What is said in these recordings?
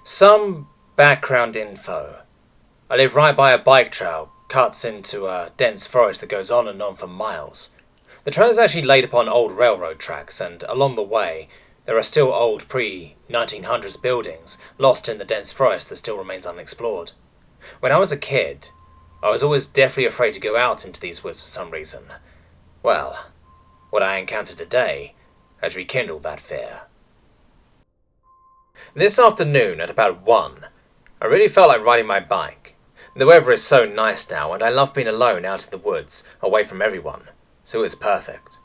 Some background info. I live right by a bike trail, cuts into a dense forest that goes on and on for miles. The trail is actually laid upon old railroad tracks, and along the way, there are still old pre-1900s buildings lost in the dense forest that still remains unexplored. When I was a kid, I was always deathly afraid to go out into these woods for some reason. Well, what I encountered today has rekindled that fear. This afternoon at about 1, I really felt like riding my bike. The weather is so nice now, and I love being alone out in the woods, away from everyone, so it's perfect.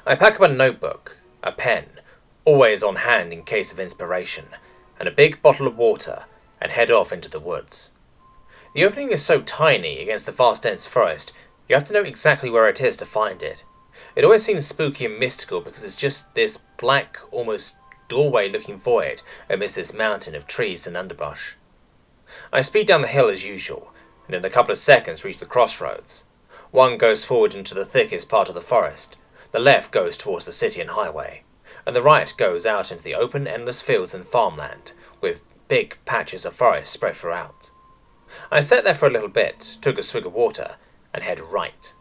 I pack up a notebook, a pen, always on hand in case of inspiration, and a big bottle of water, and head off into the woods. The opening is so tiny against the vast dense forest, you have to know exactly where it is to find it. It always seems spooky and mystical because it's just this black, almost doorway-looking void amidst this mountain of trees and underbrush. I speed down the hill as usual, and in a couple of seconds reach the crossroads. One goes forward into the thickest part of the forest, the left goes towards the city and highway, and the right goes out into the open, endless fields and farmland, with big patches of forest spread throughout. I sat there for a little bit, took a swig of water, and head right.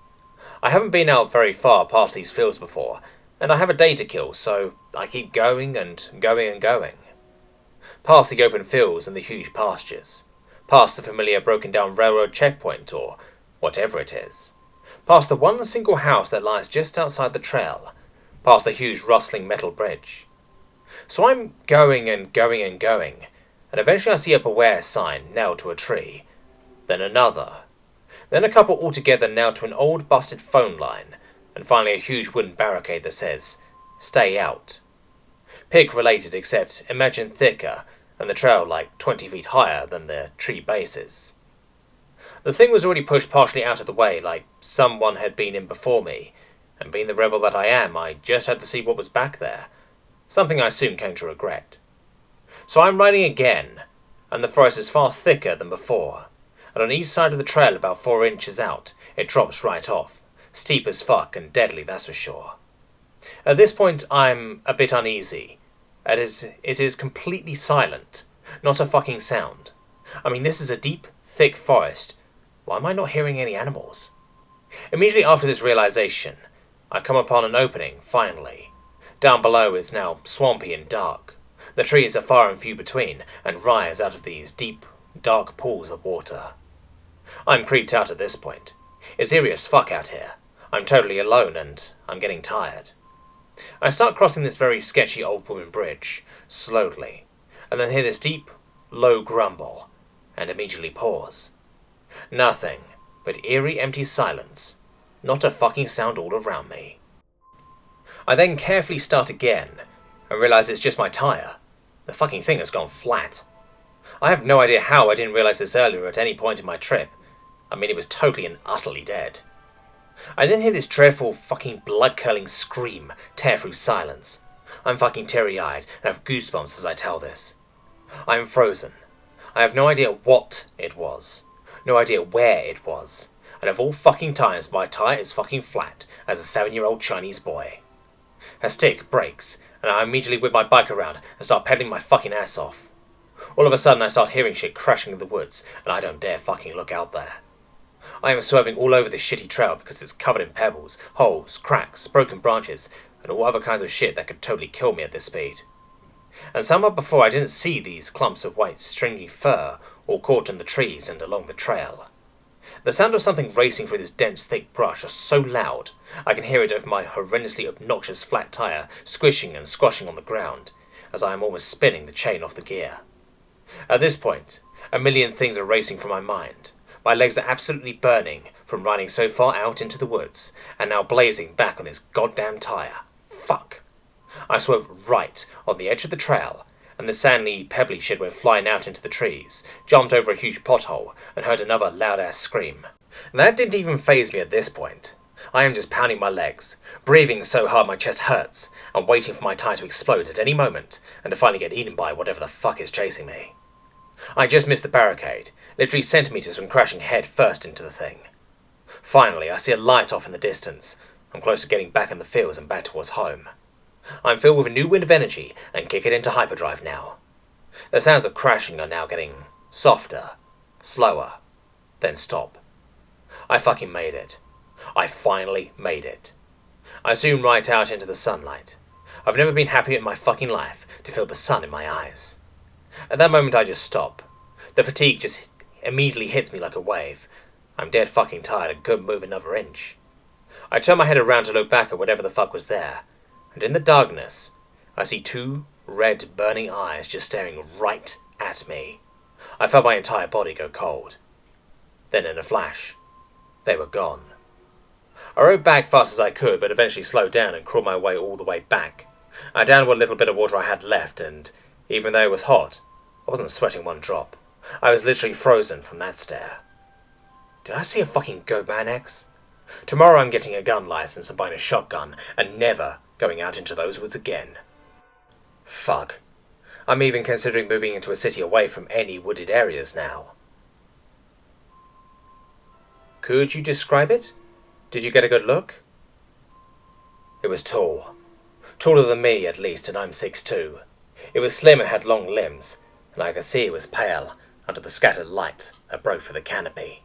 I haven't been out very far past these fields before, and I have a day to kill, so I keep going and going and going. Past the open fields and the huge pastures. Past the familiar broken-down railroad checkpoint, or whatever it is. Past the one single house that lies just outside the trail. Past the huge rustling metal bridge. So I'm going and going and going, and eventually I see a beware sign nailed to a tree. Then another. Then a couple altogether nailed to an old busted phone line, and finally a huge wooden barricade that says, "Stay out." Pig related, except imagine thicker, and the trail like 20 feet higher than the tree bases. The thing was already pushed partially out of the way, like someone had been in before me, and being the rebel that I am, I just had to see what was back there, something I soon came to regret. So I'm riding again, and the forest is far thicker than before, and on each side of the trail about 4 inches out, it drops right off, steep as fuck and deadly, that's for sure. At this point, I'm a bit uneasy. It is completely silent, not a fucking sound. I mean, this is a deep, thick forest. Why am I not hearing any animals? Immediately after this realization, I come upon an opening, finally. Down below is now swampy and dark. The trees are far and few between, and rise out of these deep, dark pools of water. I'm creeped out at this point. It's eerie as fuck out here. I'm totally alone, and I'm getting tired. I start crossing this very sketchy old wooden bridge, slowly, and then hear this deep, low grumble, and immediately pause. Nothing but eerie empty silence, not a fucking sound all around me. I then carefully start again, and realize it's just my tire. The fucking thing has gone flat. I have no idea how I didn't realize this earlier at any point in my trip. I mean, it was totally and utterly dead. I then hear this dreadful fucking blood-curdling scream tear through silence. I'm fucking teary-eyed and have goosebumps as I tell this. I am frozen. I have no idea what it was. No idea where it was. And of all fucking times, my tire is fucking flat as a 7-year-old Chinese boy. Her stick breaks, and I immediately whip my bike around and start pedaling my fucking ass off. All of a sudden I start hearing shit crashing in the woods, and I don't dare fucking look out there. I am swerving all over this shitty trail because it's covered in pebbles, holes, cracks, broken branches, and all other kinds of shit that could totally kill me at this speed. And somehow before I didn't see these clumps of white stringy fur all caught in the trees and along the trail. The sound of something racing through this dense, thick brush is so loud, I can hear it over my horrendously obnoxious flat tire squishing and squashing on the ground, as I am almost spinning the chain off the gear. At this point, a million things are racing through my mind. My legs are absolutely burning from riding so far out into the woods, and now blazing back on this goddamn tire. Fuck. I swerved right on the edge of the trail, and the sandy, pebbly shit went flying out into the trees, jumped over a huge pothole, and heard another loud-ass scream. That didn't even faze me at this point. I am just pounding my legs, breathing so hard my chest hurts, and waiting for my tire to explode at any moment, and to finally get eaten by whatever the fuck is chasing me. I just missed the barricade, literally centimeters from crashing head first into the thing. Finally, I see a light off in the distance. I'm close to getting back in the fields and back towards home. I'm filled with a new wind of energy and kick it into hyperdrive now. The sounds of crashing are now getting softer, slower, then stop. I fucking made it. I finally made it. I zoom right out into the sunlight. I've never been happier in my fucking life to feel the sun in my eyes. At that moment I just stop. The fatigue just immediately hits me like a wave. I'm dead fucking tired and couldn't move another inch. I turn my head around to look back at whatever the fuck was there, and in the darkness, I see two red burning eyes just staring right at me. I felt my entire body go cold. Then in a flash, they were gone. I rode back fast as I could, but eventually slowed down and crawled my way all the way back. I downed what little bit of water I had left, and even though it was hot, I wasn't sweating one drop. I was literally frozen from that stare. Did I see a fucking Goatman X? Tomorrow I'm getting a gun license and buying a shotgun, and never going out into those woods again. Fuck. I'm even considering moving into a city away from any wooded areas now. Could you describe it? Did you get a good look? It was tall. Taller than me, at least, and I'm 6'2". It was slim and had long limbs, and I could see it was pale under the scattered light that broke through the canopy.